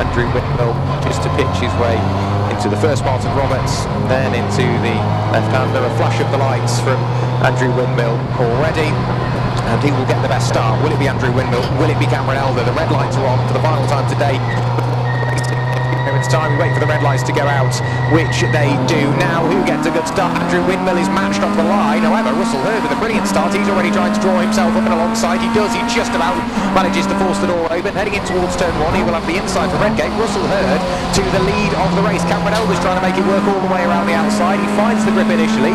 Andrew Windmill just to pitch his way into the first part of Roberts, then into the left-hander. A flash of the lights from Andrew Windmill already, and he will get the best start. Will it be Andrew Windmill? Will it be Cameron Elder? The red lights are on for the final time today. Time we wait for the red lights to go out, which they do now. Who gets a good start? Andrew Windmill is matched off the line. However, Russell Hurd with a brilliant start. He's already trying to draw himself up and alongside. He does. He just about manages to force the door open. Heading in towards turn one, he will have the inside for Redgate. Russell Hurd to the lead of the race. Cameron Elder's trying to make it work all the way around the outside. He finds the grip initially.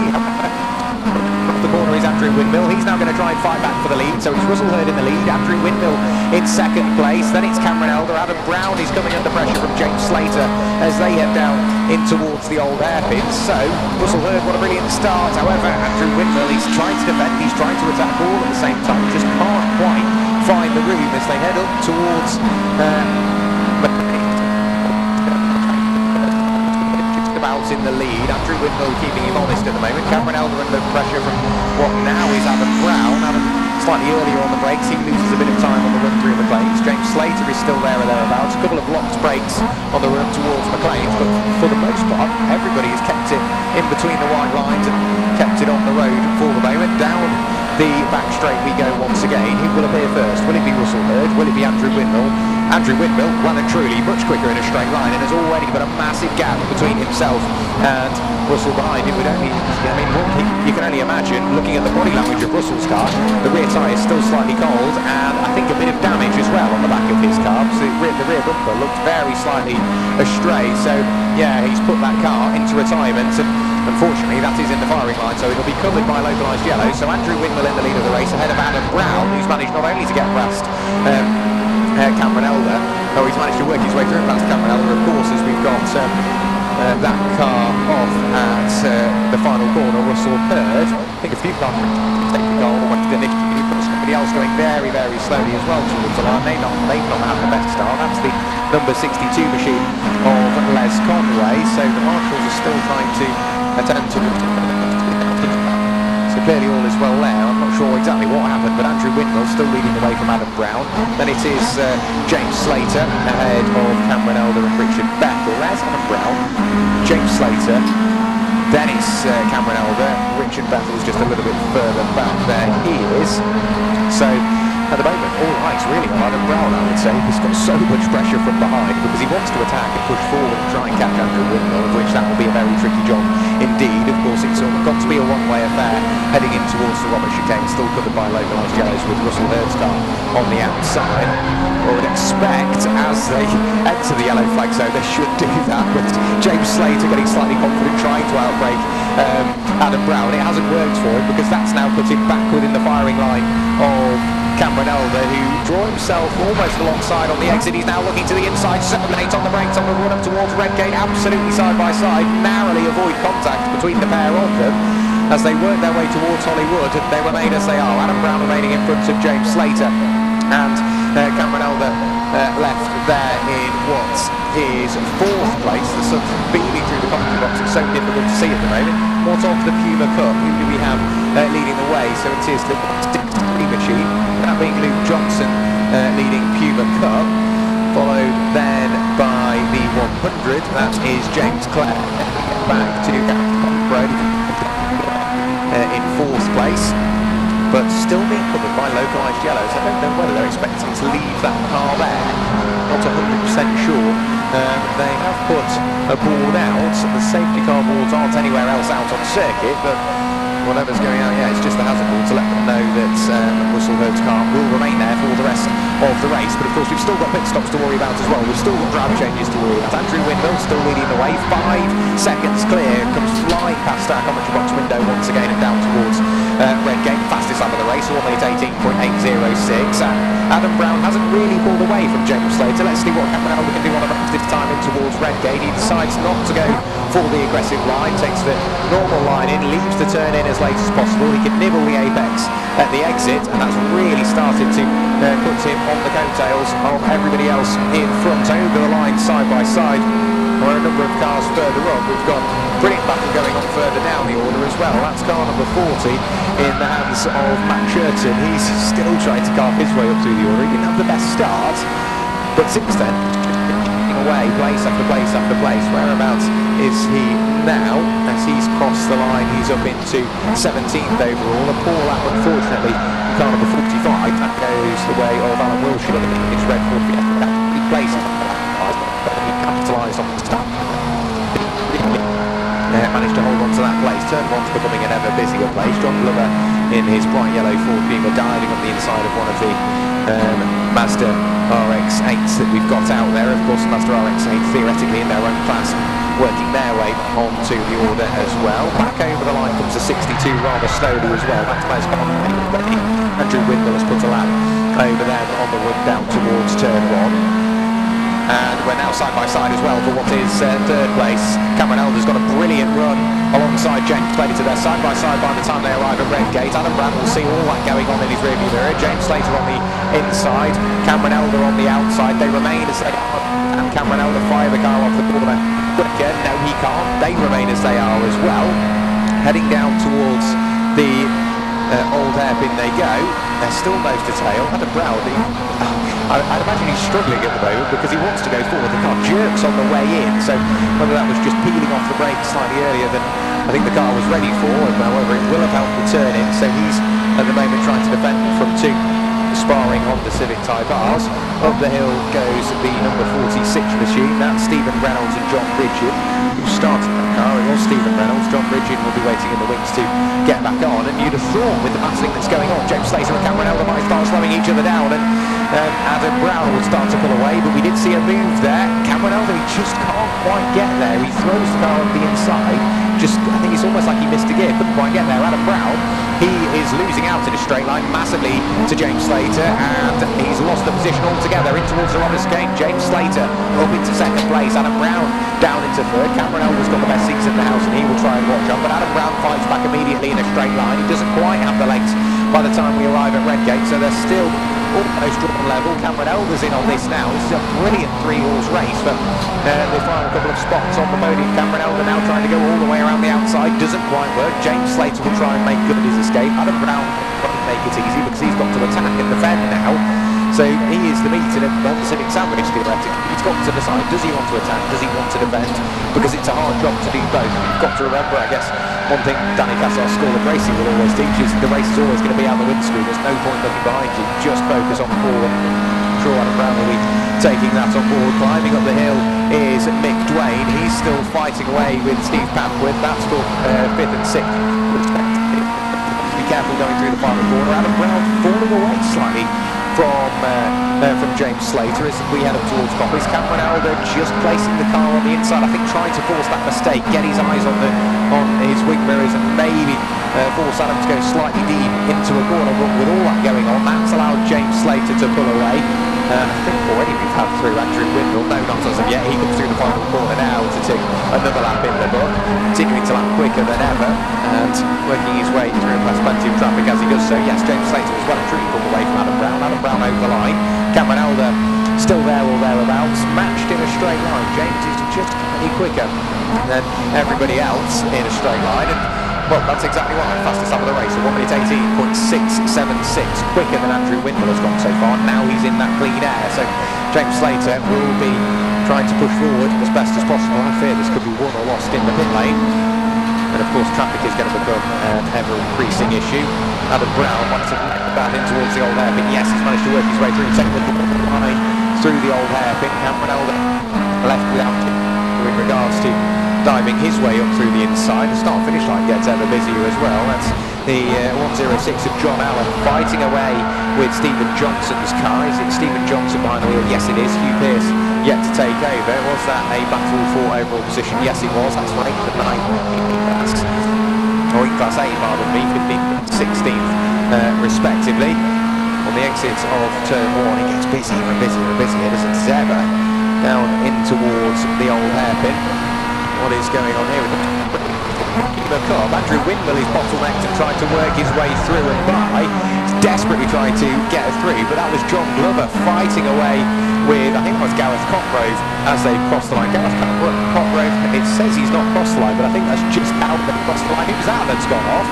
The corner is Andrew Windmill. He's now going to try and fight back for the lead. So it's Russell Hurd in the lead, Andrew Windmill in second place. Then it's Cameron Elder. Adam Brown is coming under pressure from James Slater as they head down in towards the old hairpin. So Russell Hurd, what a brilliant start. However, Andrew Windmill, he's trying to defend, he's trying to attack all at the same time. Just can't quite find the room as they head up towards in the lead. Andrew Windmill keeping him honest at the moment. Cameron Elder under pressure from what now is Adam Brown. Adam slightly earlier on the brakes. He loses a bit of time on the run through McLean's. James Slater is still there or thereabouts. A couple of locked brakes on the run towards McLean's, but for the most part everybody has kept it in between the white lines and kept it on the road for the moment. Down the back straight we go once again. Who will appear first? Will it be Russell Hurd? Will it be Andrew Windmill? Andrew Windmill, well and truly, much quicker in a straight line, and has already got a massive gap between himself and Russell behind. It would only, you can only imagine, looking at the body language of Russell's car, the rear tyre is still slightly cold, and I think a bit of damage as well on the back of his car. So the rear bumper looked very slightly astray, so yeah, he's put that car into retirement, and unfortunately that is in the firing line, so it'll be covered by localised yellow. So Andrew Windmill in the lead of the race, ahead of Adam Brown, who's managed not only to get past Cameron Elder, though he's managed to work his way through past Cameron Elder, of course, as we've got that car off at the final corner. Russell Hurd, I think a few cars take the goal, somebody else going very, very slowly as well towards the line. They've not had the best start. That's the number 62 machine of Les Conway, so the marshals are still trying to attempt to clearly all is well there. I'm not sure exactly what happened, but Andrew Windmill still leading the way from Adam Brown. Then it is James Slater ahead of Cameron Elder and Richard Bethel. There's Adam Brown, James Slater, then it's Cameron Elder. Richard Bethel is just a little bit further back there. He is. So at the moment, all eyes really on Adam Brown, I would say. He's got so much pressure from behind because he wants to attack and push forward and try and catch Andrew Windmill, of which that will be a very tricky job indeed. Of course, it's got to be a one-way affair heading in towards the Robert chicane, still covered by localised yellows with Russell Hurd's car on the outside. I would expect as they enter the yellow flag zone, they should do that, but James Slater getting slightly confident, trying to outbrake Adam Brown. It hasn't worked for him because that's now put him back within the firing line of Cameron Elder, who drew himself almost alongside on the exit. He's now looking to the inside, 7-8 on the brakes on the run up towards Redgate, absolutely side by side, narrowly avoid contact between the pair of them as they work their way towards Hollywood. They remain as they are. Adam Brown remaining in front of James Slater, and Cameron Elder left there in what is fourth place. The sun's beaming through the commentary box. It's so difficult to see at the moment. What of the Puma Cup? Who do we have leading the way? So it is the 60 machine, that being Luke Johnson leading Puma Cup, followed then by the 100. That is James Clare. Back to Road in fourth place, but still being covered by localised yellows. I don't know whether they're expecting to leave that car there. Not 100% sure. They have put a board out. The safety car boards aren't anywhere else out on circuit, but whatever's going on, yeah, it's just the hazard board to let them know that Russell Hurd's car will remain there for the rest of the race. But of course we've still got pit stops to worry about as well. We've still got driver changes to worry about. Andrew Windmill still leading the way, 5 seconds clear, comes flying past our commentary box window once again and down towards Redgate, fastest lap of the race, 1 minute 18.806. Adam Brown hasn't really pulled away from James Slater. Let's see what Cameron Elder can do on the race this time in towards Redgate. He decides not to go for the aggressive line, takes the normal line in, leaves the turn in as late as possible. He can nibble the apex at the exit, and that's really started to put him on the coattails of everybody else in front. Over the line side by side, or a number of cars further up. We've got brilliant battle going on further down the order as well. That's car number 40 in the hands of Matt Churton. He's still trying to carve his way up through the order. He didn't have the best start, but since then, away, place after place after place. Whereabouts is he now? As he's crossed the line, he's up into 17th overall. A poor lap, unfortunately, in car number 45. That goes the way of Alan Wilshire. It's red 40. He placed, he capitalised on the start. Managed to hold on to that place. Turn 1's becoming an ever busier place. John Glover in his bright yellow Ford Puma diving on the inside of one of the Mazda RX-8s that we've got out there. Of course, the Mazda RX-8 theoretically in their own class, working their way onto the order as well. Back over the line comes a 62 rather slowly as well. That's where Andrew Windmill has put a lap over them on the run down towards turn 1. And we're now side by side as well for what is third place. Cameron Elder's got a brilliant run alongside James Slater. They're side by side by the time they arrive at Redgate. Adam Brown will see all that going on in his rearview mirror. James Slater on the inside, Cameron Elder on the outside. They remain as they are. And Cameron Elder fire the car off the corner quicker. No, he can't. They remain as they are as well. Heading down towards the old hairpin they go. They're still nose to tail. Adam Brown, I'd imagine he's struggling at the moment because he wants to go forward. The car jerks on the way in, so whether that was just peeling off the brakes slightly earlier than I think the car was ready for, however, it will have helped the turn in. So he's at the moment trying to defend from two sparring Honda Civic Type R's. Up the hill goes the number 46 machine. That's Stephen Reynolds and John Bridget, who started that car. It was Stephen Reynolds. John Bridget will be waiting in the wings to get back on. And you'd have thought with the battling that's going on, James Slater and Cameron Elder might start slowing each other down, and Adam Brown would start to pull away. But we did see a move there. Cameron Elder, he just can't quite get there. He throws the car on the inside. I think it's almost like he missed a gear. Couldn't quite get there. Adam Brown, he is losing out in a straight line massively to James Slater, and he's lost the position altogether in towards the Roberts game. James Slater up into second place. Adam Brown down into third. Cameron Elder's got the best seats in the house, and he will try and watch on. But Adam Brown fights back immediately in a straight line. He doesn't quite have the legs by the time we arrive at Redgate, so they're still almost drawn level. Cameron Elder's in on this now. This is a brilliant three-horse race for the final couple of spots on the podium. Cameron Elder now trying to go all the way around the outside. Doesn't quite work. James Slater will try and make good his escape. Adam Brown won't make it easy because he's got to attack and defend now. So he is the meat in a non-civic sandwich theoretically. He's got to decide, does he want to attack, does he want to defend? Because it's a hard job to do both. You've got to remember, I guess, one thing Danny Cassar's school of racing will always teach is the race is always going to be out the windscreen. There's no point looking behind you. Just focus on forward. I'm sure Adam Brown will be taking that on board. Climbing up the hill is Mick Dwayne. He's still fighting away with Steve Papworth. That's for 5th and 6th. Be careful going through the final corner. Adam Brown falling away slightly from James Slater as we head up towards Coppers. Cameron Elder just placing the car on the inside, I think trying to force that mistake, get his eyes on his wing mirrors and maybe force Adam to go slightly deep into a corner. But with all that going on, that's allowed James Slater to pull away. I think already we've had through Andrew Windmill. No, not as of yet. He comes through the final corner now to take another lap in the book, continuing to lap quicker than ever and working his way through past plenty of traffic as he does so. Yes, James Slater was well and truly pulled away from Adam Brown. Adam Brown over the line. Cameron Elder still there or thereabouts, matched in a straight line. James is just any quicker than everybody else in a straight line. And well, that's exactly what the fastest lap of the race. So 1 minute 18.676, quicker than Andrew Windmill has gone so far. Now he's in that clean air. So James Slater will be trying to push forward as best as possible. I fear this could be won or lost in the pit lane. And of course, traffic is going to become an ever-increasing issue. Adam Brown wants to make that in towards the old hairpin. Yes, he's managed to work his way through, taking the line through the old hairpin. Cameron Elder left without in regards to diving his way up through the inside. The start-finish line gets ever busier as well. That's the 106 of John Allen fighting away with Stephen Johnson's car. Is it Stephen Johnson behind the wheel? Yes, it is. Hugh Pearce yet to take over. Was that a battle for overall position? Yes, it was. That's right. The 9th class 8, pardon me, 15th, 16th, respectively. On the exits of turn 1, it gets busier and busier and busier, doesn't it ever? Down in towards the old hairpin. What is going on here with the car? Andrew Windmill is bottlenecked and trying to work his way through and by. He's desperately trying to get through, but that was John Glover fighting away with, I think it was Gareth Cotgrove as they crossed the line. Gareth Cotgrove, it says he's not crossed the line, but I think that's just out that crossed the line. It was that that's gone off.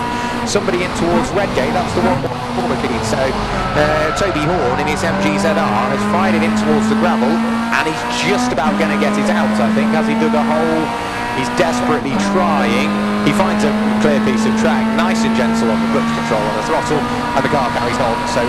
somebody in towards Redgate. That's the one corner key. So Toby Horn in his MGZR has fired it in towards the gravel, and he's just about going to get it out, I think. Has he dug a hole? He's desperately trying. He finds a clear piece of track, nice and gentle on the clutch control on the throttle, and the car carries on. So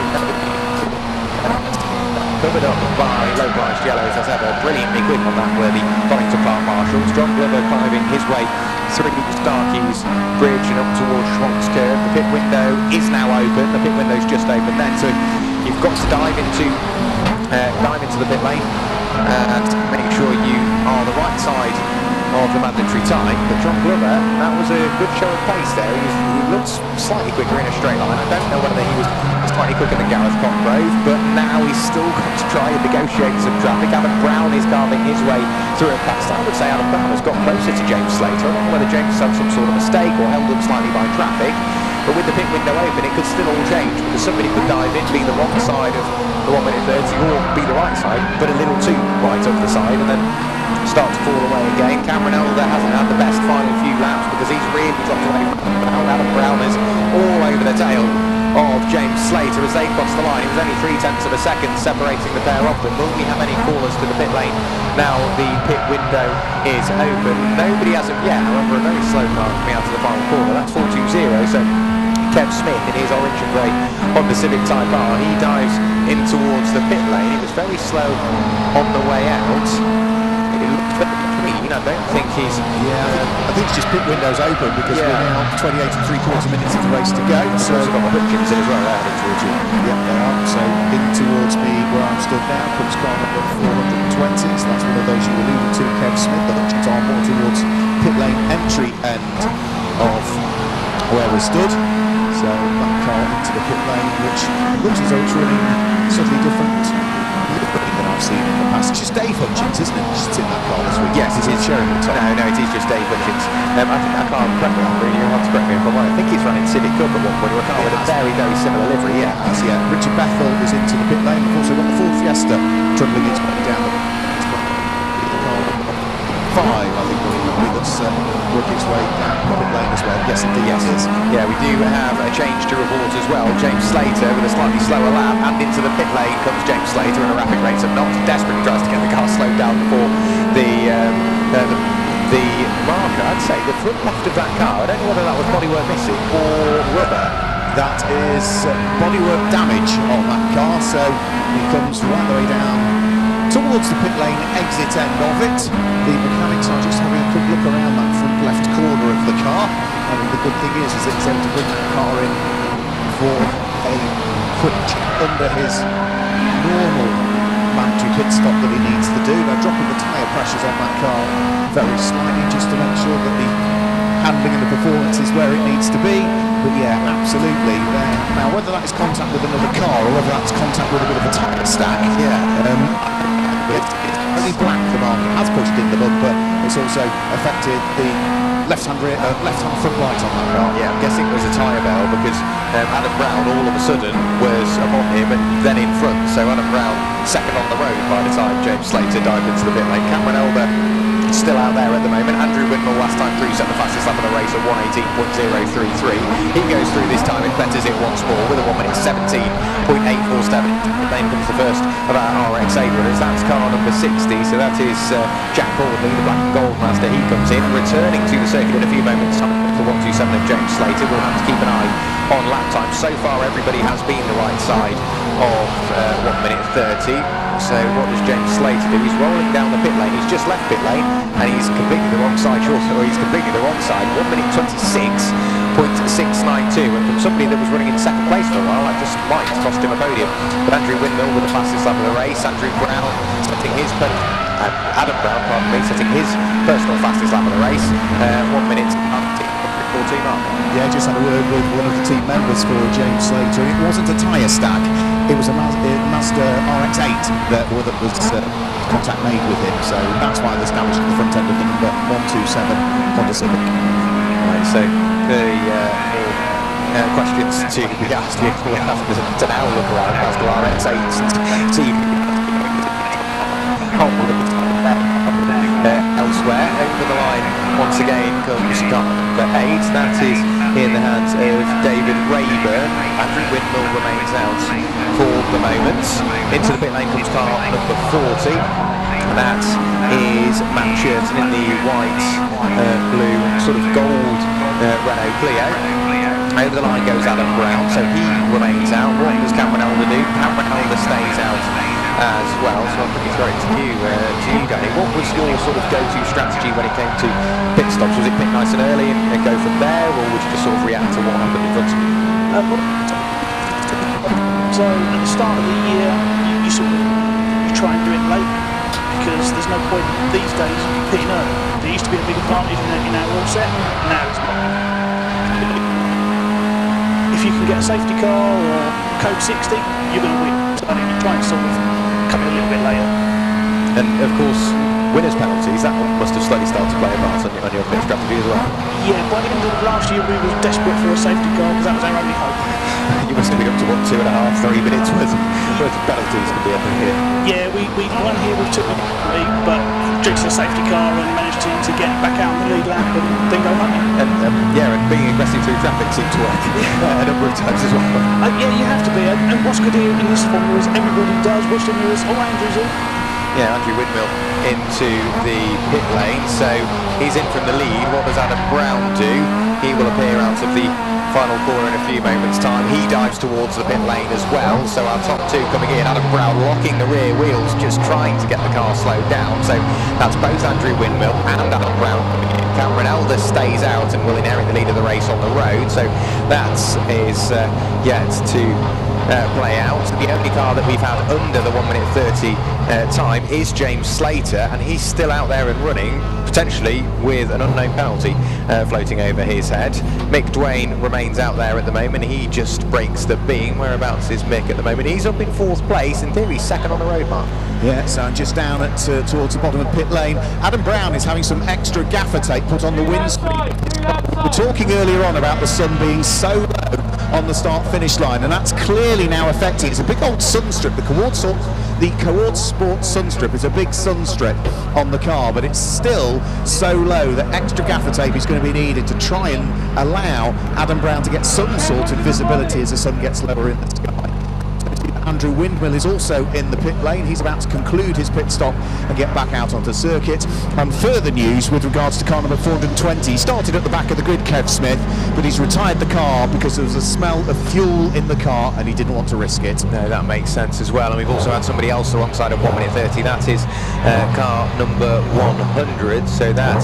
covered up by localised yellows as ever, brilliantly quick on that worthy Donington Park Marshals. John Glover climbing his way through Starkey's Bridge and up towards Schwant's Curve. The pit window is now open. The pit window's just open then, so you've got to dive into the pit lane and make sure you are the right side of the mandatory time. But John Glover, that was a good show of pace there. He looks slightly quicker in a straight line. I don't know whether he was slightly quicker than Gareth Cotgrove, but now he's still got to try and negotiate some traffic. Adam Brown is carving his way through a pass. I would say Adam Brown has got closer to James Slater. I don't know whether James has had some sort of mistake or held up slightly by traffic, but with the pit window open it could still all change, because somebody could dive in, be the wrong side of the 1 minute 30, or be the right side, but a little too right of the side, and then start to fall away again. Cameron Elder hasn't had the best final few laps because he's really dropped away from Adam Brown is all over the tail of James Slater as they cross the line. It was only 0.3 of a second separating the pair of them. Will we have any callers to the pit lane now the pit window is open? Nobody as of yet, however. A very slow car coming out to the final corner. That's 420, so Kev Smith in his orange and grey Honda Civic Type R, he dives in towards the pit lane. He was very slow on the way out. It looked very clean. I don't think he's... I think it's just pit windows open because we're now 28 and 3/4 minutes of the race to go. So we've got the Hutchins in as well, they're heading towards you. Yep, they are. So in towards me where I'm stood now comes car number 420. So that's one of those you alluded to, Kev Smith. The Hutchins are more towards pit lane entry end of where we stood. So that car into the pit lane, which looks as though it's running slightly different than I've seen in the past. It's just Dave Hutchins, isn't it? Just in that car this week. Yes, it is. Sheridan Top. No, it is just Dave Hutchins. I can't correct me, you'll have to correct me if I'm wrong. I think he's running Civic Cup at one point, or a car with a very, very similar livery, yeah. Richard Bethel is into the pit lane. We've also got the Ford Fiesta trundling its way down the five, I think, that's working its way down the pit lane as well. Yes, indeed, yes. It is. Yeah, we do have a change to report as well. James Slater with a slightly slower lap, and into the pit lane comes James Slater at a rapid rate of knots. Desperately tries to get the car slowed down before the marker. I'd say the front left of that car, I don't know whether that was bodywork missing or rubber. That is bodywork damage on that car, so he comes right the way down towards the pit lane exit end of it. The mechanics are just having a quick look around that front left corner of the car, and the good thing is that he's able to bring that car in for a quick check under his normal mandatory pit stop that he needs to do. Now dropping the tyre pressures on that car very slightly just to make sure that the handling and the performance is where it needs to be. But yeah, absolutely. Now whether that is contact with another car or whether that's contact with a bit of a tyre stack, it's only black the market has pushed in the bumper. It's also affected the left-hand front light on that car. Yeah, I'm guessing it was a tyre bell because Adam Brown all of a sudden was upon him and then in front. So Adam Brown second on the road by the time James Slater dived into the pit lane. Cameron Elder still out there at the moment. Andrew Whitnell last time through set the fastest lap of the race at 1:18.033. He goes through this time and betters it once more with a 1 minute 17.847. Then comes the first of our RX8 runners. That's car number 60, so that is Jack Hordley, the black and gold master. He comes in, returning to the circuit in a few moments. The 127 of James Slater. We'll have to keep an eye on lap time. So far everybody has been the right side of 1 minute 30. So what does James Slater do? He's rolling down the pit lane. He's just left pit lane and he's completely the wrong side short, or he's completely the wrong side. 1 minute 26.692, and from somebody that was running in second place for a while, that just might cost him a podium. But Andrew Whitnell with the fastest lap of the race. Andrew Brown setting his Adam Brown, pardon me, setting his personal fastest lap of the race. 1 minute 14 mark. Yeah, just had a word with one of the team members for James Slater. It wasn't a tyre stack. It was a Mazda RX-8 that was contact made with him, so that's why there's damage at the front end of the number 127 Honda Civic. Right, so the questions to be asked you will have to now look around Mazda RX-8s and see elsewhere. over the line once again comes car number 8. That is in the hands of David Rayburn. Andrew Windmill remains out for the moment. Into the pit lane comes car number 40. And that is Matt Churton in the white, blue, sort of gold Renault Clio. Over the line goes Adam Brown, so he remains out. What does Cameron Elder do? Cameron Elder stays out as well, so I'll quickly throw it to you, Danny. What was your sort of go-to strategy when it came to pit stops? Was it pit nice and early and go from there, or would you just sort of react to what happened in front of you? So at the start of the year, you try and do it late, because there's no point these days pitting early. There used to be a big advantage in our rule set, now it's not. If you can get a safety car or code 60, you're going to win. So you try and sort of come in a little bit later. And of course, winners' penalties, that must have slightly started to play a part on your pit strategy as well. Yeah, by the end of last year we were desperate for a safety car because that was our only hope. You must have been up to what, 2.5, 3 minutes worth of penalties to be up in here. Yeah, we won here with 2 minutes, but due to the safety car and managed to get back out on the lead lap and then go home. And and being aggressive through traffic seemed to work a number of times as well. Yeah, you have to be. And what's good here in this formula is everybody does watch the mirrors. Oh, Andrew's in. Yeah, Andrew Windmill into the pit lane, so he's in from the lead. What does Adam Brown do? He will appear out of the final corner in a few moments' time. He dives towards the pit lane as well, so our top two coming in. Adam Brown locking the rear wheels, just trying to get the car slowed down. So that's both Andrew Windmill and Adam Brown coming in. Cameron Elder stays out and will inherit the lead of the race on the road, so that is yet to play out. The only car that we've had under the 1 minute 30 time is James Slater, and he's still out there and running, potentially with an unknown penalty floating over his head. Mick Dwayne remains out there at the moment. He just breaks the beam. Whereabouts is Mick at the moment? He's up in 4th place. In theory, second on the road, Mark. Yeah, so just down at towards the bottom of pit lane. Adam Brown is having some extra gaffer tape put on the windscreen. We're talking earlier on about the sun being so low on the start-finish line, and that's clearly now affecting. It's a big old sun strip. The Coord Sport sun strip is a big sun strip on the car, but it's still so low that extra gaffer tape is going to be needed to try and allow Adam Brown to get some sort of visibility as the sun gets lower in the sky. Andrew Windmill is also in the pit lane. He's about to conclude his pit stop and get back out onto circuit. And further news with regards to car number 420. He started at the back of the grid, Kev Smith, but he's retired the car because there was a smell of fuel in the car and he didn't want to risk it. No, that makes sense as well. And we've also had somebody else alongside of 1 minute 30. That is car number 100. So that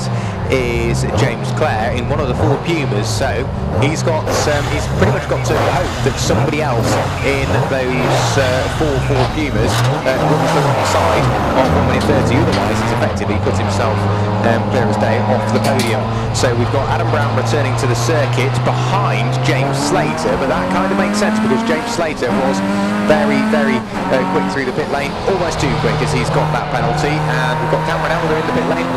is James Clare in one of the 4 Pumas. So he's pretty much got to hope that somebody else in those 4 Pumas runs the wrong side of 1 minute 30. Otherwise, he's effectively put himself clear as day off the podium. So we've got Adam Brown returning to the circuit behind James Slater, but that kind of makes sense because James Slater was very, very quick through the pit lane, almost too quick as he's got that penalty. And we've got Cameron Elder in the pit lane.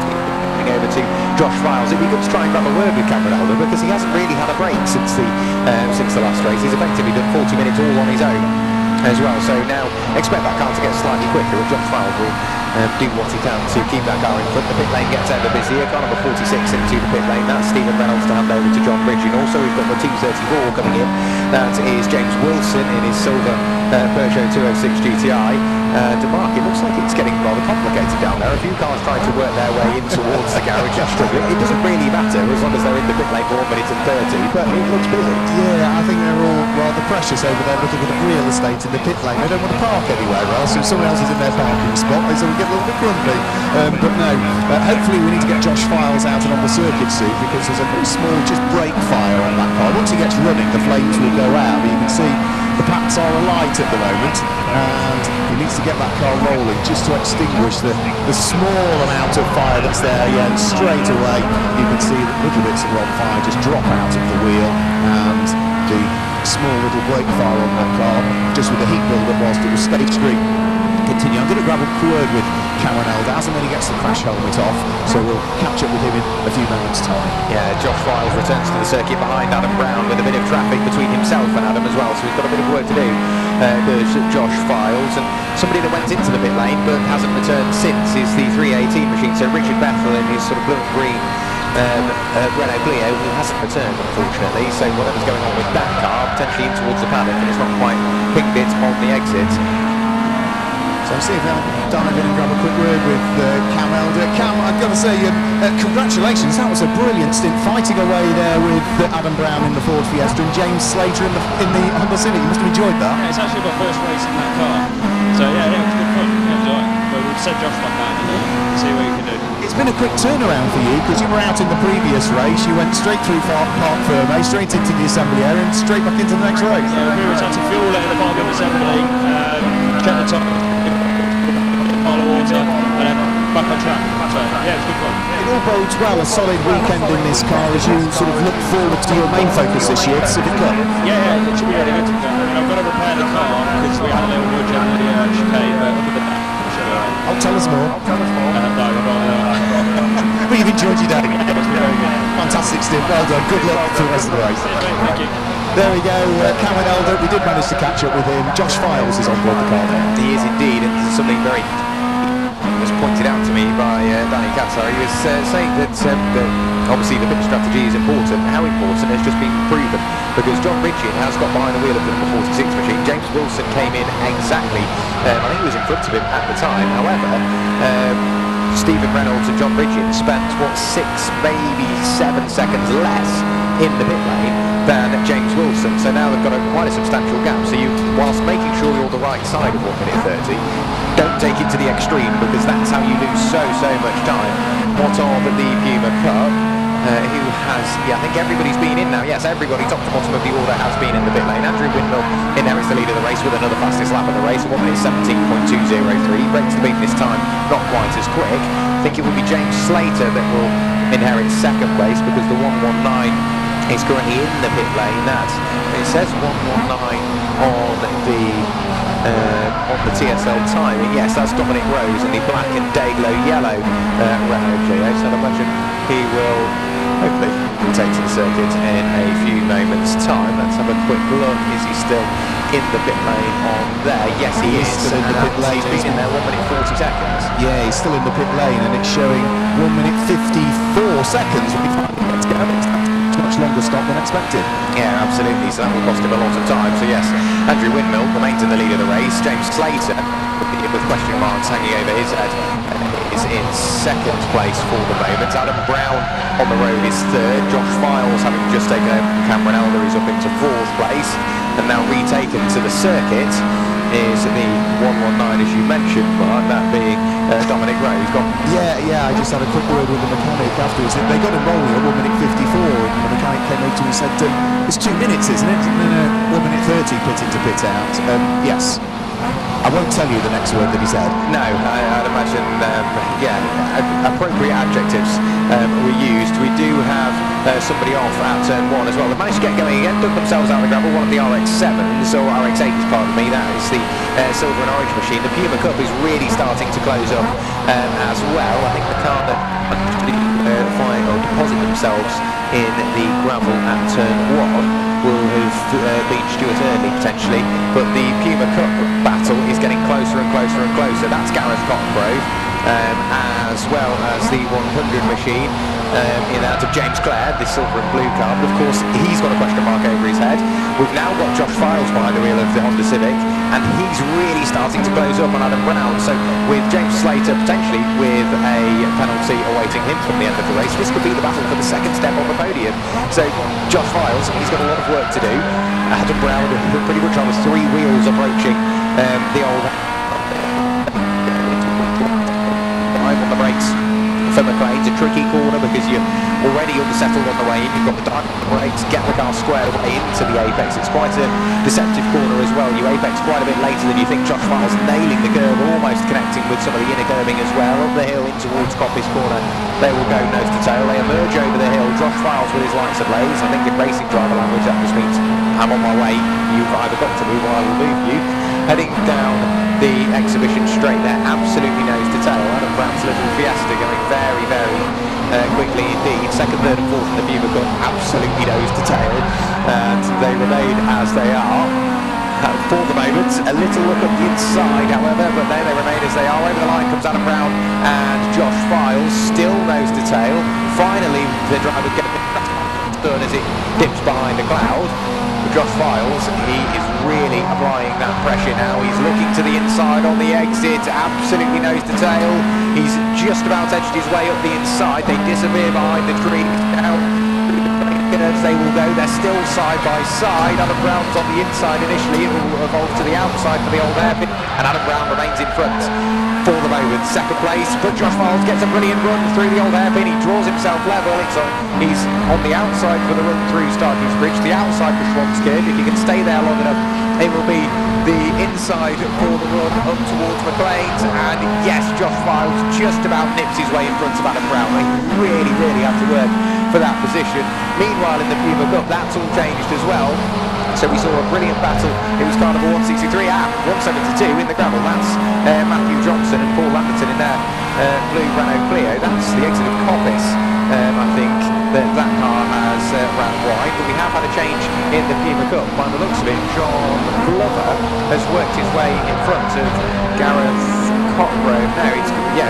Over to Josh Files. It'd be good to try and grab a word with Cameron Elder because he hasn't really had a break since the last race. He's effectively done 40 minutes all on his own as well. So now expect that car to get slightly quicker, and Josh Files will do what he can to keep that car in front. The pit lane gets ever busier. Car number 46 into the pit lane. That's Stephen Reynolds to hand over to John Bridge. And also we've got the Team 34 coming in. That is James Wilson in his silver Peugeot 206 GTI. Mark, it looks like it's getting rather complicated down there. A few cars trying to work their way in towards the garage and struggling. It doesn't really matter as long as they're in the pit lane for 1 minute and 30, but it looks busy. Yeah, I think they're all rather precious over there looking at the real estate in the pit lane. They don't want to park anywhere else. If someone else is in their parking spot, they sort of get a little bit grumpy. But no, hopefully we need to get Josh Files out and on the circuit soon because there's a very small just brake fire on that car. Once he gets running, the flames will go out, but you can see the pats are alight at the moment, and he needs to get that car rolling just to extinguish the small amount of fire that's there. Yeah, and straight away you can see that little bits of on fire just drop out of the wheel, and the small little brake fire on that car, just with the heat build-up whilst it was stage 3. Continue. I'm going to grab a word with Cameron Elder, as and when he gets the crash helmet off, so we'll catch up with him in a few moments' time. Yeah, Josh Files returns to the circuit behind Adam Brown with a bit of traffic between himself and Adam as well, so he's got a bit of work to do. There's Josh Files, and somebody that went into the pit lane but hasn't returned since is the 318 machine, so Richard Bethel in his sort of blue and green Renault Clio, who hasn't returned unfortunately, so whatever's going on with that car, potentially in towards the paddock, and it's not quite pinged it on the exit. So see if I'll dive in and grab a quick word with Cam Elder. Cam, I've got to say, congratulations, that was a brilliant stint, fighting away there with Adam Brown in the Ford Fiesta and James Slater in the Honda Civic. You must have enjoyed that. Yeah, it's actually my first race in that car, so yeah, it was good fun. But we've sent Josh back out and see what he can do. It's been a quick turnaround for you, because you were out in the previous race, you went straight through Park Ferme, straight into the assembly area and straight back into the next race. Yeah, we returned to fuel at the Park assembly, kept the top pile of water, and then back on track. So yeah, it's good fun. It all bodes well, a solid weekend in this car as you sort of look forward to your main focus this year, the Civic Cup. Yeah, it should be really good. I've got to repair the car because we had a little nudge on the chicane, but other than that, it should be alright. Oh, tell us more. But you've enjoyed your day. Yeah, it's been very good. Fantastic stint, well done, good luck for the rest of the race. Thank you. There we go, Cameron Elder, we did manage to catch up with him. Josh Files is on board the car now. He is indeed, and something very was pointed out to me by Danny Katzar. He was saying that obviously the pit strategy is important. How important has just been proven, because John Ridgeon has got behind the wheel of the number 46 machine. James Wilson came in exactly, I think he was in front of him at the time. However, Stephen Reynolds and John Ridgeon spent, 6, maybe 7 seconds less in the pit lane than James Wilson, so now they've got quite a substantial gap. So you, whilst making sure you're on the right side of 1 minute 30, don't take it to the extreme, because that's how you lose so much time. What of the Puma Cup, who has, I think everybody's been in now. Yes, everybody top to bottom of the order has been in the pit lane. Andrew Windmill inherits the lead of the race with another fastest lap of the race, 1 minute 17.203. Breaks the beat this time, not quite as quick. I think it will be James Slater that will inherit second place, because the 119 is currently in the pit lane. It says 119 on the TSL timing. Yes, that's Dominic Rose in the black and day-glow yellow Renault Clio. So I'd imagine he will hopefully take to the circuit in a few moments' time. Let's have a quick look. Is he still in the pit lane on there? Yes, he is. Still in the pit lane. He's been in there 1 minute 40 seconds. Yeah, he's still in the pit lane, and it's showing 1 minute 54 seconds when he finally gets going. It's a much longer stop than expected. Yeah, absolutely. So that will cost him a lot of time. So yes, Andrew Windmill remains in the lead of the race. James Slater, with question marks hanging over his head, is in second place for the moment. Adam Brown on the road is third. Josh Files, having just taken over from Cameron Elder, is up into fourth place. And now retaken to the circuit is the 119, as you mentioned, Mark, that being Dominic Rose. Yeah, I just had a quick word with the mechanic afterwards. They got him rolling at 1 minute 54, and the mechanic came over to me and said, it's 2 minutes, isn't it? No, 1 minute 30 pit in to pit out. Yes. I won't tell you the next word that he said. No, I'd imagine, appropriate adjectives were used. We do have somebody off at turn 1 as well. They've managed to get going again, dug themselves out of the gravel, one of the RX-7s, or RX-8s, pardon me, that is the silver and orange machine. The Puma Cup is really starting to close up as well. I think the car that find or deposit themselves in the gravel at turn 1 will have been Stuart Early potentially, but the Puma Cup battle is getting closer and closer and closer. That's Gareth Cotgrove, as well as the 100 machine in that of James Clare, the silver and blue car. But of course, he's got a question mark over his head. We've now got Josh Files behind the wheel of the Honda Civic, and he's really starting to close up on Adam Brown. So with James Slater potentially with a penalty awaiting him from the end of the race, this could be the battle for the second step on the podium. So Josh Files, he's got a lot of work to do. Adam Brown pretty much on the 3 wheels approaching the old on the brakes for McLean's. A tricky corner because you're already unsettled on the way in. You've got the diamond brakes, get the car squared away into the apex. It's quite a deceptive corner as well. You apex quite a bit later than you think. Josh Files nailing the curve, almost connecting with some of the inner curving as well. Up the hill in towards Coppice Corner, they will go nose to tail. They emerge over the hill. Josh Files with his lights ablaze. I think in racing driver language that just means I'm on my way. You've either got to move or I will move you. heading down the exhibition straight there, absolutely nose to tail. Adam Brown's little Fiesta going very, very quickly indeed. Second, third and fourth in the Puma Cup, absolutely nose to tail, and they remain as they are. For the moment, a little look at the inside, however, but there they remain as they are. Over the line comes Adam Brown and Josh Files, still nose to tail. Finally, the driver gets done as it dips behind a cloud. Josh Files, he is really applying that pressure now. He's looking to the inside on the exit, absolutely nose to tail. He's just about edged his way up the inside. They disappear behind the trees now. They will go, they're still side by side. Adam Brown's on the inside initially, it will evolve to the outside for the old hairpin, and Adam Brown remains in front for the moment. Second place, but Josh Files gets a brilliant run through the old hairpin. He draws himself level. He's on the outside for the run through Starkey's Bridge, the outside for Schwanskirk. If he can stay there long enough, it will be the inside for the run up towards McLean's, and yes, Josh Files just about nips his way in front of Adam Brown. He really, really had to work for that position. Meanwhile, in the Puma Cup, that's all changed as well. So we saw a brilliant battle. It was Carnival 163 and 172 in the gravel. That's Matthew Johnson and Paul Lamberton in their blue Renault Clio. That's the exit of Coppice. I think that car has ran wide, but we have had a change in the Puma Cup. By the looks of it, John Glover has worked his way in front of Gareth Cotgrove. No,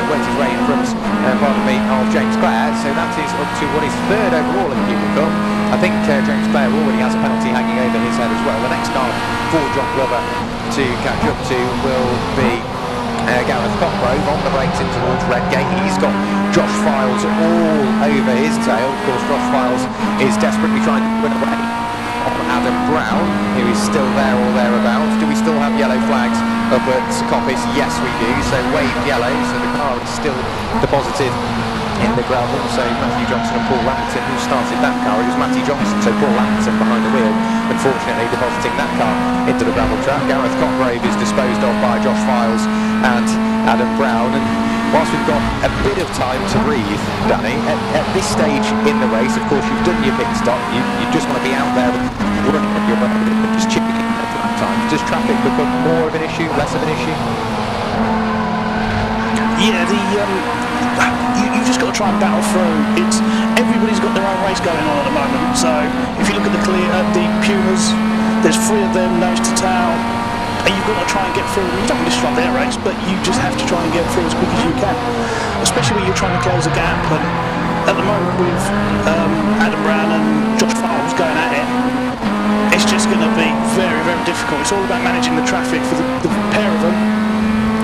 worked his way in front of James Clare. So that is up to what is third overall in the Puma Cup. I think James Clare already has a penalty hanging over his head as well. The next car for John Glover to catch up to will be Gareth Cotgrove on the brakes in towards Redgate. He's got Josh Files all over his tail. Of course, Josh Files is desperately trying to win away on Adam Brown, who is still there or thereabouts. Do we still have yellow flags up at Coppice? Yes, we do. So wave yellow, so the car is still deposited in the gravel. So Matthew Johnson and Paul Lamberton, who started that car, it was Matthew Johnson, so Paul Lamberton behind the wheel, unfortunately depositing that car into the gravel track. Gareth Cotgrave is disposed of by Josh Files and Adam Brown. And whilst we've got a bit of time to breathe, Danny, at this stage in the race, of course, you've done your pit stop. You just want to be out there running on your motor, just chipping in at that time. Does traffic become more of an issue, less of an issue? Yeah, you've just got to try and battle through. Everybody's got their own race going on at the moment. So if you look at the Pumas, there's 3 of them nose to tail, and you've got to try and get through. You don't want to disrupt their race, but you just have to try and get through as quick as you can, especially when you're trying to close a gap. And at the moment with Adam Brown and Josh Files going at it, it's just going to be very, very difficult. It's all about managing the traffic for the pair of them.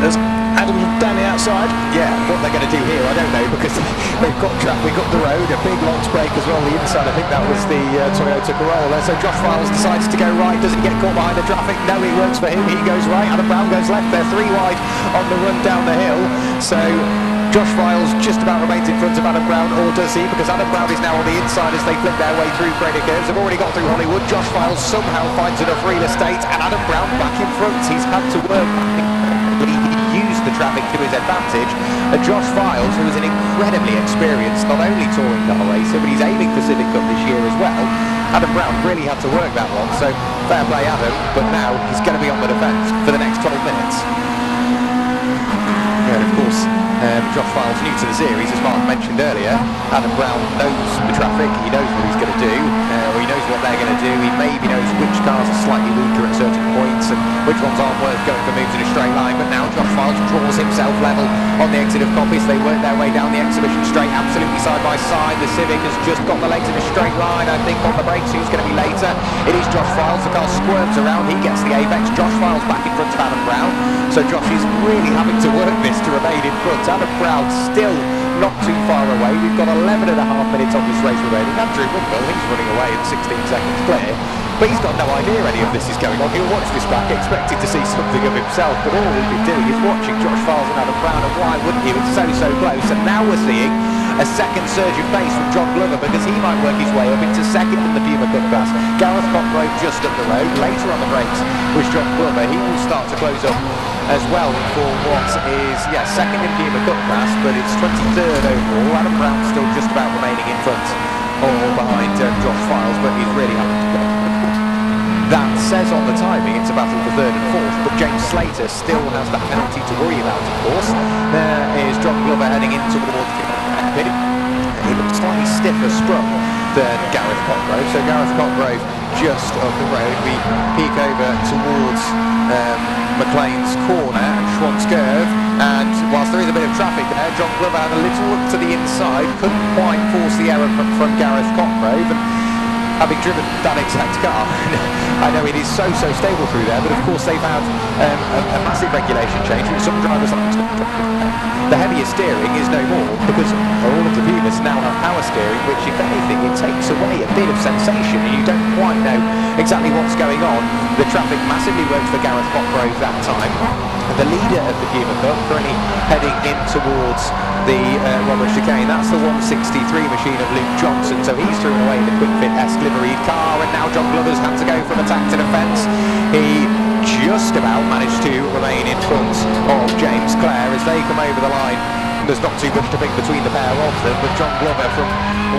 There's Adam down the outside. Yeah, what they're going to do here, I don't know, because they've got traffic up the road, a big launch break as well, the inside. I think that was the Toyota Corolla. So Josh Files decides to go right. Does he get caught behind the traffic? No, it works for him. He goes right. Adam Brown goes left. They're 3 wide on the run down the hill. So Josh Files just about remains in front of Adam Brown, or does he? Because Adam Brown is now on the inside as they flip their way through Crater Curves. They've already got through Hollywood. Josh Files somehow finds enough real estate, and Adam Brown back in front. He's had to work. He used the traffic to his advantage. And Josh Files, who is an incredibly experienced, not only touring car racer, but he's aiming for Civic Cup this year as well. Adam Brown really had to work that one, so fair play Adam, but now he's going to be on the defence for the next 12 minutes. And of course, Josh Files new to the series, as Mark mentioned earlier. Adam Brown knows the traffic, he knows what he's going to do, or he knows what they're going to do. He maybe knows which cars are slightly weaker at certain points and which ones aren't worth going for moves in a straight line. But now Josh Files draws himself level on the exit of Coppice. They work their way down the exhibition straight, absolutely side by side. The Civic has just got the legs in a straight line. I think on the brakes, who's going to be later? It is Josh Files. The car squirms around, he gets the apex. Josh Files back in front of Adam Brown. So Josh is really having to work this to remain in front. Adam Brown still not too far away. We've got 11.5 minutes on this race remaining. Andrew Wimble, he's running away in 16 seconds clear, but he's got no idea any of this is going on. He'll watch this back, expecting to see something of himself, but all he'll be doing is watching Josh Files and Adam Brown, and why wouldn't you? It's so close, and now we're seeing a second surge of pace from John Glover, because he might work his way up into second in the Puma Cup class. Gareth Cotgrove just up the road. Later on the brakes was John Glover. He will start to close up as well for what is, second in Puma Cup class, but it's 23rd overall. Adam Brown still just about remaining in front or behind Josh Files, but he's really having to go. that says on the timing it's a battle for third and fourth, but James Slater still has that penalty to worry about, of course. There is John Glover heading in towards the pit. He looks slightly stiffer sprung than Gareth Cotgrove, so Gareth Cotgrove just up the road. We peek over towards McLean's corner and Schwann's curve, and whilst there is a bit of traffic there, John Glover had a little look to the inside, couldn't quite force the error from Gareth Cotgrove, and having driven that exact car, I know it is so stable through there, but of course they've had a massive regulation change. Some drivers like the heavier steering is no more, because all of the Pumas now have power steering, which if anything it takes away a bit of sensation and you don't quite know exactly what's going on. The traffic massively worked for Gareth Cotgrove that time. The leader of the Puma Cup currently heading in towards the Robert chicane. That's the 163 machine of Luke Johnson, so he's thrown away the quick fit S liveried car, and now John Glover's had to go from attack to defence. He just about managed to remain in front of James Clare as they come over the line. There's not too much to pick between the pair of them, but John Glover, from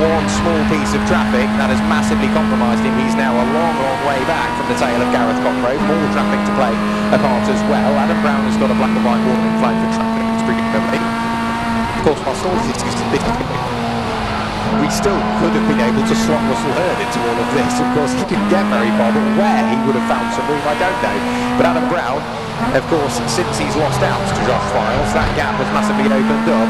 one small piece of traffic that has massively compromised him, he's now a long way back from the tail of Gareth Cotgrove. More traffic to play a part as well. Adam Brown has got a black and white warning flag for traffic. Of course, whilst all this is we still could have been able to slot Russell Hurd into all of this. Of course, he didn't get very far, but where he would have found some room, I don't know. But Adam Brown, of course, since he's lost out to Josh Files, that gap has massively opened up.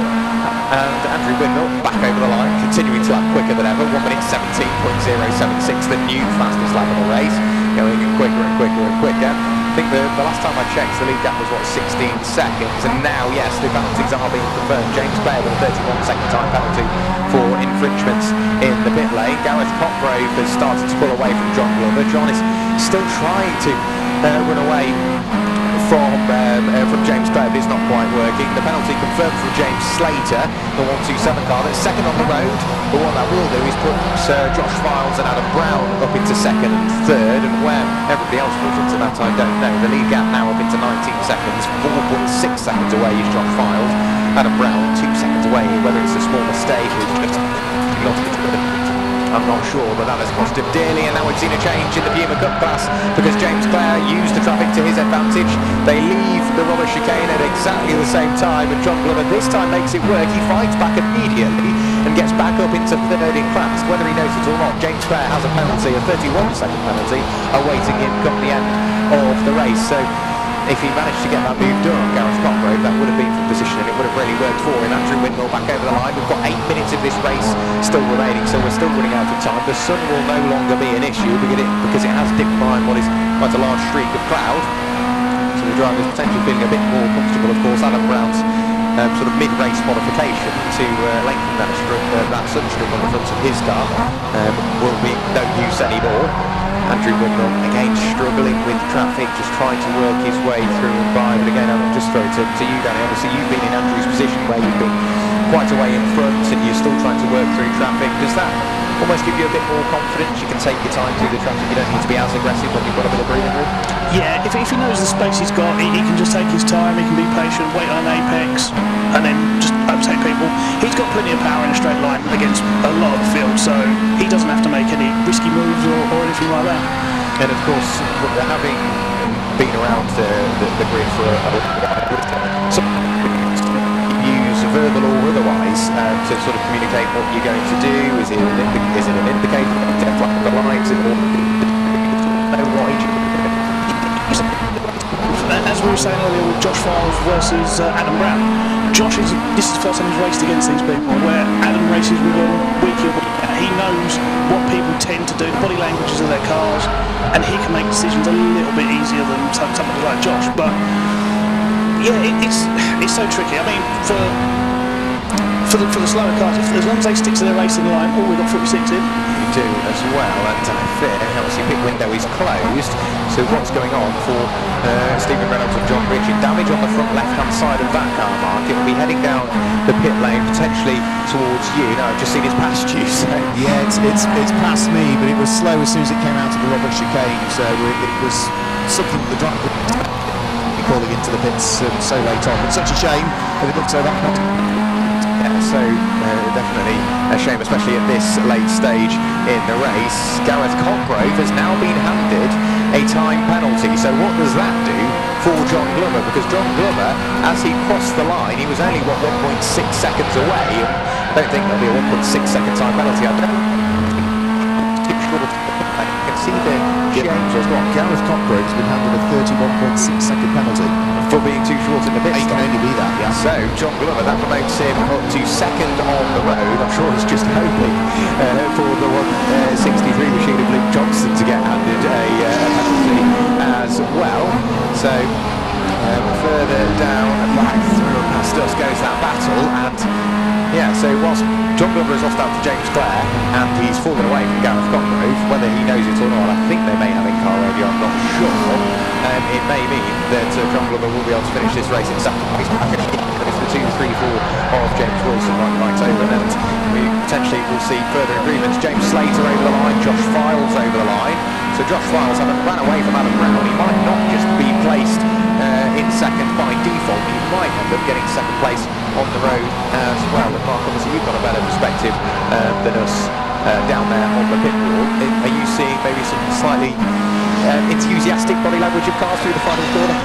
And Andrew Windmill back over the line, continuing to lap quicker than ever. 1 minute 17.076, the new fastest lap of the race, going quicker and quicker and quicker. I think the last time I checked, the lead gap was 16 seconds, and now, yes, the penalties are being confirmed. James Clare with a 31-second time penalty for infringements in the pit lane. Gareth Cotgrove has started to pull away from John Glover. John is still trying to run away from James Clare, but it's not quite working. The penalty confirmed from James Slater, the 127 car that's second on the road. But what that will do is put Josh Files and Adam Brown up into second and third, and where everybody else falls into that I don't know. The lead gap now up into 19 seconds, 4.6 seconds away is Josh Files. Adam Brown 2 seconds away. Whether it's a small mistake or just lost it, I'm not sure, but that has cost him dearly. And now we've seen a change in the Puma Cup class because James Clare used the traffic to his advantage. They leave the Robert chicane at exactly the same time, and John Glover this time makes it work. He fights back immediately and gets back up into third in class. Whether he knows it or not, James Clare has a penalty, a 31-second penalty, awaiting him come the end of the race. So if he managed to get that move done on Gareth Cotgrove, that would have been from position and it would have really worked for him. Andrew Windmill back over the line. We've got 8 minutes of this race still remaining, so we're still running out of time. The sun will no longer be an issue because it has dipped behind what is quite a large streak of cloud. So the driver's potentially feeling a bit more comfortable. Of course, Adam Brown's sort of mid-race modification to lengthen that sunstrip on the front of his car will be no use anymore. Andrew Windmill again struggling with traffic, just trying to work his way through and by. But again, I'll just throw it to you, Danny. Obviously, you've been in Andrew's position where you've been quite a way in front and you're still trying to work through traffic. Does that almost give you a bit more confidence? You can take your time through the traffic. You don't need to be as aggressive when you've got a bit of breathing room. Yeah, if he knows the space he's got, he can just take his time, he can be patient, wait on apex, and then just overtake people. He's got plenty of power in a straight line against a lot of the field, so he doesn't have to make any risky moves or anything like that. And of course, having been around the grid for a while, some use verbal or otherwise to sort of communicate what you're going to do. Is it an indicator, death like the lights, know what each. As we were saying earlier with Josh Files versus Adam Brown, this is the first time he's raced against these people, where Adam races with them week in, week out. He knows what people tend to do, the body languages of their cars, and he can make decisions a little bit easier than somebody like Josh. But yeah, it's so tricky. I mean, for the slower cars, as long as they stick to their racing line, we've got 46 in. You do as well, and obviously pit window is closed, so what's going on for Stephen Reynolds and John Richard? Damage on the front left-hand side of that car, Mark. It will be heading down the pit lane, potentially towards you. Now, I've just seen it's past you, so... Yeah, it's past me, but it was slow as soon as it came out of the Robert chicane, so it was something that the driver calling into the pits so late on. It's such a shame, but it looks so that... So definitely a shame, especially at this late stage in the race. Gareth Cotgrove has now been handed a time penalty. So what does that do for John Glover? Because John Glover, as he crossed the line, he was only, 1.6 seconds away. I don't think there'll be a 1.6 second time penalty. I don't can see the James has got Gareth Cochrane has been handed a 31.6 second penalty for being too short in the pit It stop. can only be that, yeah. So John Glover, that promotes him up to second on the road. I'm sure he's just hoping for the 163 machine of Luke Johnson to get handed a penalty as well. So further down and back through and past us goes that battle, and yeah, so whilst John Glover has lost out to James Clare and he's fallen away from Gareth Cochrane, whether he knows it or not, I think they may have in car radio, I'm not sure. It may mean that John Glover will be able to finish this race in second place. It's the 2, 3, 4 of James Wilson right over, and we potentially will see further improvements. James Slater over the line, Josh Files over the line. So Josh Files having run away from Adam Brown, he might not just be placed in second by default, he might end up getting second place on the road as well. And Mark, obviously you've got a better perspective than us down there on the pit wall. Are you seeing maybe some slightly enthusiastic body language of cars through the final corner?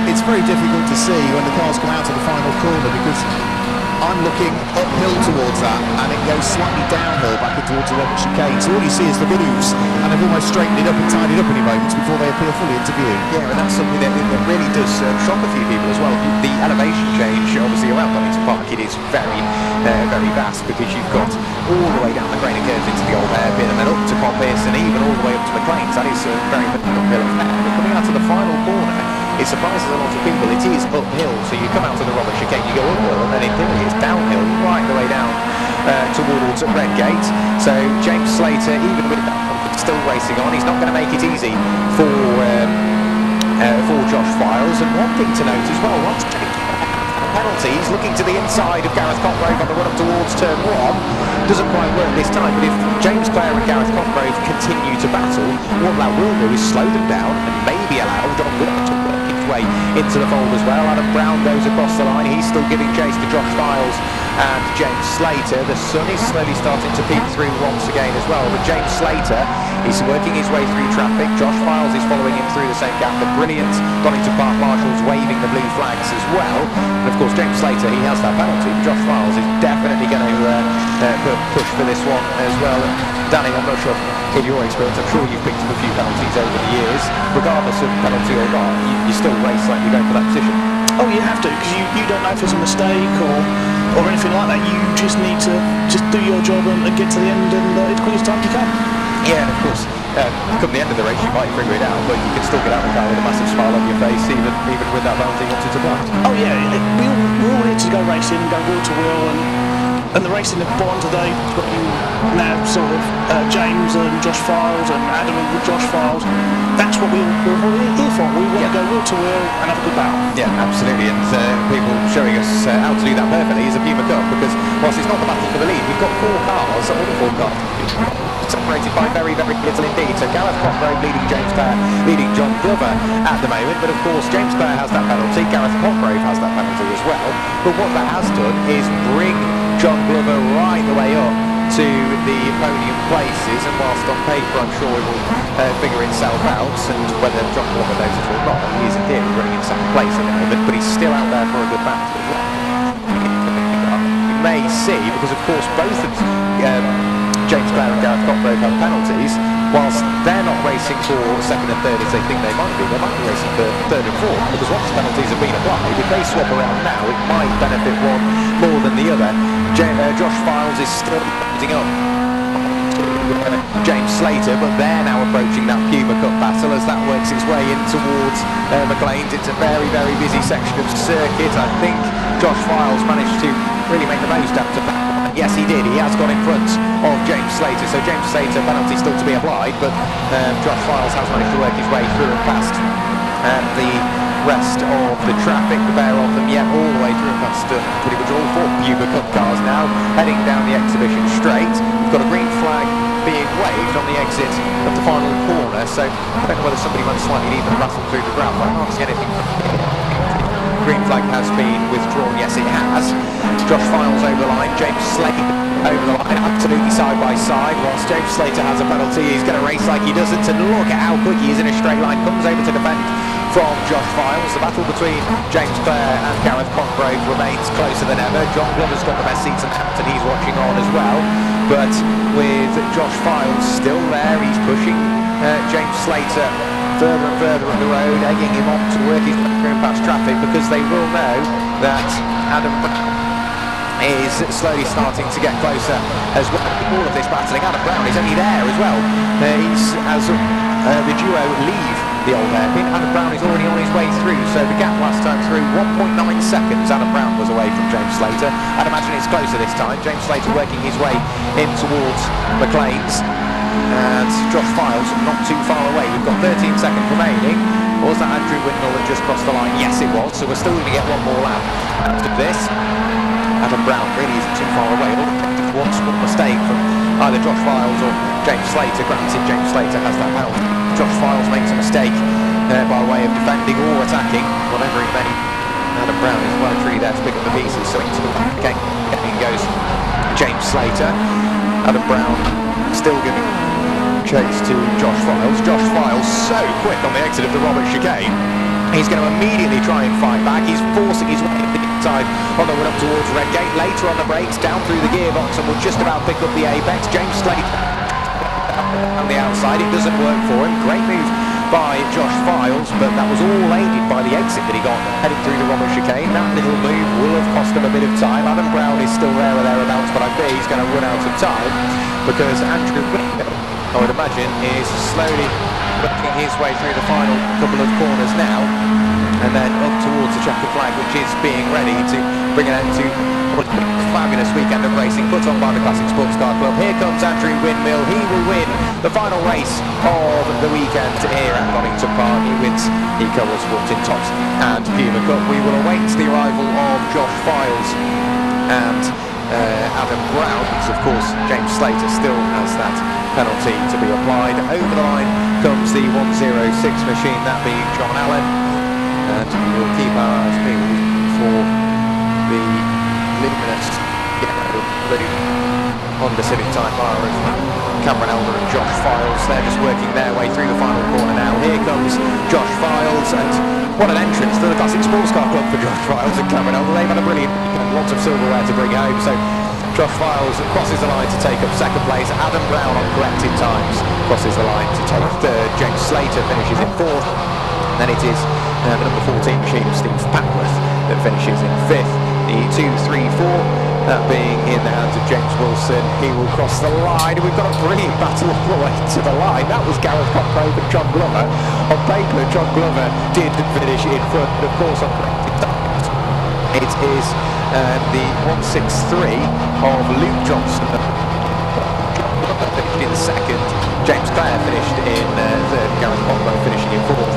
It's very difficult to see when the cars come out of the final corner, because I'm looking uphill towards that and it goes slightly downhill back towards the Robert chicane. So all you see is the grooves, and they've almost straightened it up and tidied up any moments before they appear fully into view. Yeah, and that's something that really does shock a few people as well. The elevation change, obviously around Donington Park, it is very, very vast, because you've got all the way down the Craner curves into the old hairpin, and then up to Coppice, and even all the way up to McLean's. That is very much uphill affair. But coming out to the final corner, it surprises a lot of people. It is uphill, so you come out to the Robert chicane, you go uphill, and then in theory it's downhill right the way down towards Redgate. So James Slater, even with that, still racing on. He's not going to make it easy for Josh Files. And one thing to note as well, once penalty, he's looking to the inside of Gareth Cochrane on the run up towards turn 1. Doesn't quite work this time, but if James Clare and Gareth Cochrane continue to battle, what that will do is slow them down and maybe allow John Glover to work his way into the fold as well. Adam Brown goes across the line. He's still giving chase to Josh Files and James Slater. The sun is slowly starting to peek through once again as well, but James Slater is working his way through traffic. Josh Files is following him through the same gap. The brilliant Donington Park marshals waving the blue flags as well. And of course James Slater, he has that penalty, but Josh Files is definitely going to push for this one as well. Danny, I'm not sure in your experience, I'm sure you've picked up a few penalties over the years. Regardless of penalty or not, you still race like you're going for that position. Oh, you have to, because you don't know if it's a mistake or anything like that. You just need to just do your job and get to the end and as quick as time you can. Yeah, And of course, come the end of the race, you might figure it out, but you can still get out of the car with a massive smile on your face, even with that penalty once it's applied. Oh yeah, we're all here to go racing and go wheel to wheel, and the racing have gone today between now sort of James and Josh Files and Adam and Josh Files. That's what we're all here for. We want to go wheel to wheel and have a good battle. Yeah, absolutely, and people showing us how to do that perfectly is a Puma Cup, because whilst it's not the battle for the lead, we've got 4 cars, all 4 cars, separated by very, very little indeed. So Gareth Cochrane leading James Clare, leading John Glover at the moment, but of course James Clare has that penalty, Gareth Cochrane has that penalty as well. But what that has done is bring John Glover right the way up to the podium places, and whilst on paper I'm sure it will figure itself out, and whether John Glover knows it or not, he is in theory running in second place at the moment, but he's still out there for a good battle as well. You may see, because of course both of James Clare and Gareth Cochrane have penalties, whilst they're not racing for second and third as they think they might be racing for third and fourth, because once penalties have been applied, if they swap around now, it might benefit one more than the other. Josh Files is still leading up to James Slater, but they're now approaching that Puma Cup battle as that works its way in towards McLean's. It's a very, very busy section of circuit. I think Josh Files managed to really make the most out of that. Yes, he did. He has got in front of James Slater. So James Slater, penalty still to be applied, but Josh Files has managed to work his way through and past the rest of the traffic, the bear of them, yet all the way through and past pretty much all 4 Puma Cup cars now, heading down the exhibition straight. We've got a green flag being waved on the exit of the final corner, so I don't know whether somebody went slightly even rattled through the ground, but I can't see anything. Green flag has been withdrawn, yes it has. Josh Files over the line, James Slater over the line, absolutely side by side. Whilst James Slater has a penalty, he's going to race like he doesn't, and look at how quick he is in a straight line. Comes over to defend from Josh Files. The battle between James Clare and Gareth Congrove remains closer than ever. John Glover's got the best seats in the house and he's watching on as well. But with Josh Files still there, he's pushing James Slater further and further up the road, egging him on to work his way through past traffic, because they will know that Adam Brown is slowly starting to get closer as well. All of this battling, Adam Brown is only there as well. As the duo leave the old hairpin, Adam Brown is already on his way through, so the gap last time through, 1.9 seconds Adam Brown was away from James Slater. I'd imagine it's closer this time. James Slater working his way in towards McLean's, and Josh Files not too far away. We've got 13 seconds remaining. Was that Andrew Windmill that just crossed the line? Yes, it was, so we're still going to get one more lap after this. Adam Brown really isn't too far away. One small mistake from either Josh Files or James Slater. Granted, James Slater has that penalty. Josh Files makes a mistake by way of defending or attacking, whatever he may. Adam Brown is well and truly there to pick up the pieces, so into the back again goes James Slater. Adam Brown still giving chase to Josh Files. Josh Files so quick on the exit of the Roberts chicane. He's going to immediately try and fight back. He's forcing his way to the inside on the way up towards Redgate. Later on the brakes, down through the gearbox, and will just about pick up the apex. James Slater on the outside. It doesn't work for him. Great move by Josh Files, but that was all aided by the exit that he got heading through the Roberts chicane. That little move will have cost him a bit of time. Adam Brown is still there or thereabouts, but I fear he's going to run out of time, because Andrew Windmill, I would imagine, is slowly working his way through the final couple of corners now, and then up towards the checkered flag, which is being ready to bring an end to what a fabulous weekend of racing put on by the Classic Sports Car Club. Here comes Andrew Windmill. He will win the final race of the weekend here at Donington Park. He wins the Eco Tin Tops and Puma Cup. We will await the arrival of Josh Files and Adam Brown, because of course James Slater still has that penalty to be applied. Over the line comes the 106 machine, that being John Allen, and we will keep our eyes peeled for the luminous yellow blue Honda Civic Type R of Cameron Elder and Josh Files. They're just working their way through the final corner now. Here comes Josh Files, and what an entrance to the Classic Sports Car Club for Josh Files and Cameron Elder. They've had a brilliant weekend, lots of silverware to bring home, so Josh Files crosses the line to take up second place. Adam Brown on corrected times crosses the line to take third. James Slater finishes in fourth. And then it is the number 14 machine, Steve Papworth, that finishes in fifth. The 2-3-4, that being in the hands of James Wilson. He will cross the line. We've got a brilliant battle all the way to the line. That was Gareth Congrove and John Glover. On paper, John Glover did finish in front, but of course on corrected times, it is the 163 of Luke Johnson. John Glover finished in second. James Clare finished in third. Gareth Congrove finishing in fourth.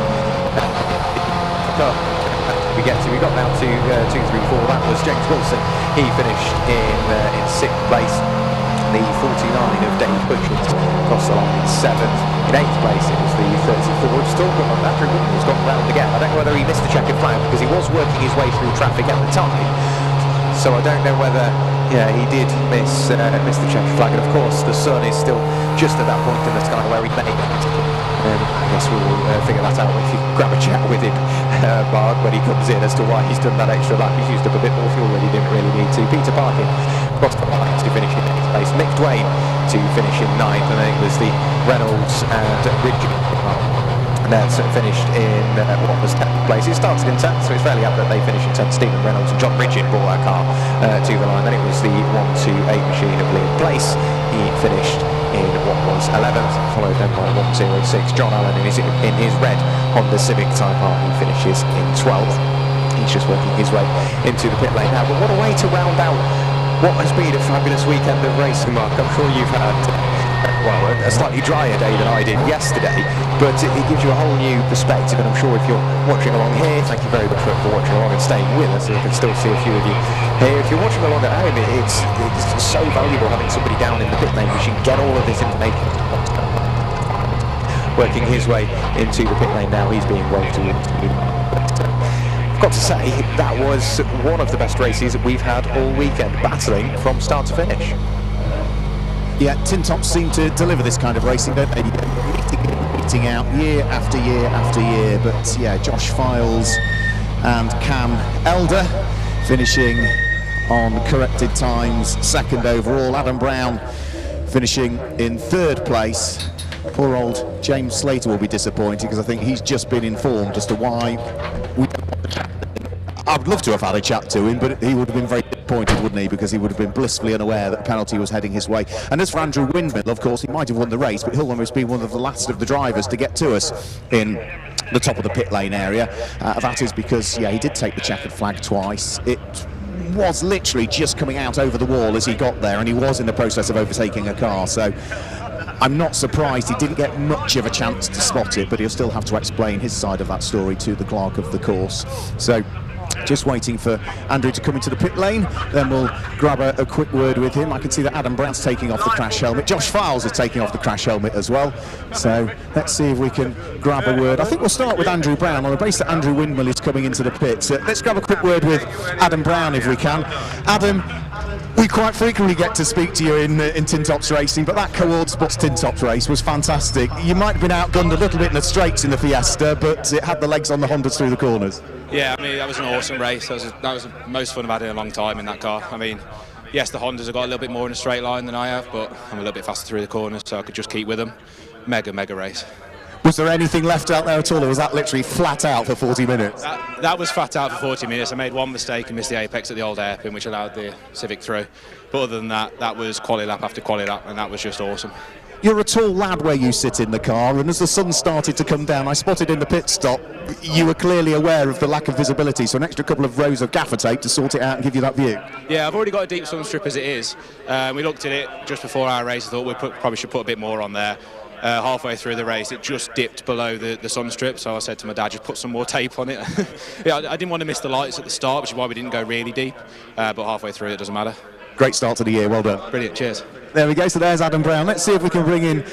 We got down to 2-3-4. That was James Wilson. He finished in sixth place. The 49 of Dave Hutchins crossed the line in seventh. In eighth place it was the 34 of Stilton. Andrew Windmill's gone round again. I don't know whether he missed the checkered flag, because he was working his way through traffic at the time. So I don't know whether he did miss the checkered flag. And of course the sun is still just at that point in the sky where he made it. I guess we will figure that out if you grab a chat with him, Mark, when he comes in, as to why he's done that extra lap. He's used up a bit more fuel than he didn't really need to. Peter Parkin crossed the line to finish in 8th place. Mick Dwayne to finish in 9th, and then it was the Reynolds and Ridgely that finished in what was 10th place. It started in 10th, so it's fairly apt that they finished in 10th. Stephen Reynolds and John Ridgely brought that car to the line. Then it was the 128 machine of Liam Place. He finished in what was 11th, followed then by 106. John Allen in his red Honda Civic Type R, he finishes in 12th. He's just working his way into the pit lane now. But what a way to round out what has been a fabulous weekend of racing, Mark. I'm sure you've had a slightly drier day than I did yesterday, but it gives you a whole new perspective. And I'm sure if you're watching along here, thank you very much for watching along and staying with us. I can still see a few of you here. If you're watching along at home, it's so valuable having somebody down in the pit lane, which you can get all of this information. Working his way into the pit lane now, he's being waved to. got to say, that was one of the best races that we've had all weekend, battling from start to finish. Yeah, Tin Tops seem to deliver this kind of racing, don't they? Meeting out year after year after year. But yeah, Josh Files and Cam Elder finishing on corrected times, second overall. Adam Brown finishing in third place. Poor old James Slater will be disappointed because I think he's just been informed as to why we don't want to chat to him. I'd love to have had a chat to him, but he would have been very disappointed, wouldn't he, because he would have been blissfully unaware that a penalty was heading his way. And as for Andrew Windmill, of course, he might have won the race, but he'll almost be one of the last of the drivers to get to us in the top of the pit lane area. That is because, yeah, he did take the checkered flag twice. It was literally just coming out over the wall as he got there, and he was in the process of overtaking a car, so I'm not surprised he didn't get much of a chance to spot it, but he'll still have to explain his side of that story to the clerk of the course. So just waiting for Andrew to come into the pit lane, then we'll grab a quick word with him. I can see that Adam Brown's taking off the crash helmet. Josh Files is taking off the crash helmet as well. So let's see if we can grab a word. I think we'll start with Andrew Brown on the basis that Andrew Windmill is coming into the pit. So let's grab a quick word with Adam Brown if we can. Adam, we quite frequently get to speak to you in Tin Tops racing, but that Co-Ord Sports Tin Tops race was fantastic. You might have been outgunned a little bit in the straights in the Fiesta, but it had the legs on the Hondas through the corners. Yeah, I mean, that was an awesome race. That was the most fun I've had in a long time in that car. I mean, yes, the Hondas have got a little bit more in a straight line than I have, but I'm a little bit faster through the corners, so I could just keep with them. Mega race. Was there anything left out there at all, or was that literally flat out for 40 minutes? That was flat out for 40 minutes. I made one mistake and missed the apex at the old hairpin, which allowed the Civic through. But other than that, that was quali lap after quali lap, and that was just awesome. You're a tall lad where you sit in the car, and as the sun started to come down, I spotted in the pit stop, you were clearly aware of the lack of visibility, so an extra couple of rows of gaffer tape to sort it out and give you that view. Yeah, I've already got a deep sun strip as it is. We looked at it just before our race. I thought we probably should put a bit more on there. Halfway through the race, it just dipped below the sun strip, so I said to my dad, just put some more tape on it. Yeah, I didn't want to miss the lights at the start, which is why we didn't go really deep, but halfway through it doesn't matter. Great start to the year, well done. Brilliant, cheers. There we go, so there's Adam Brown. Let's see if we can bring in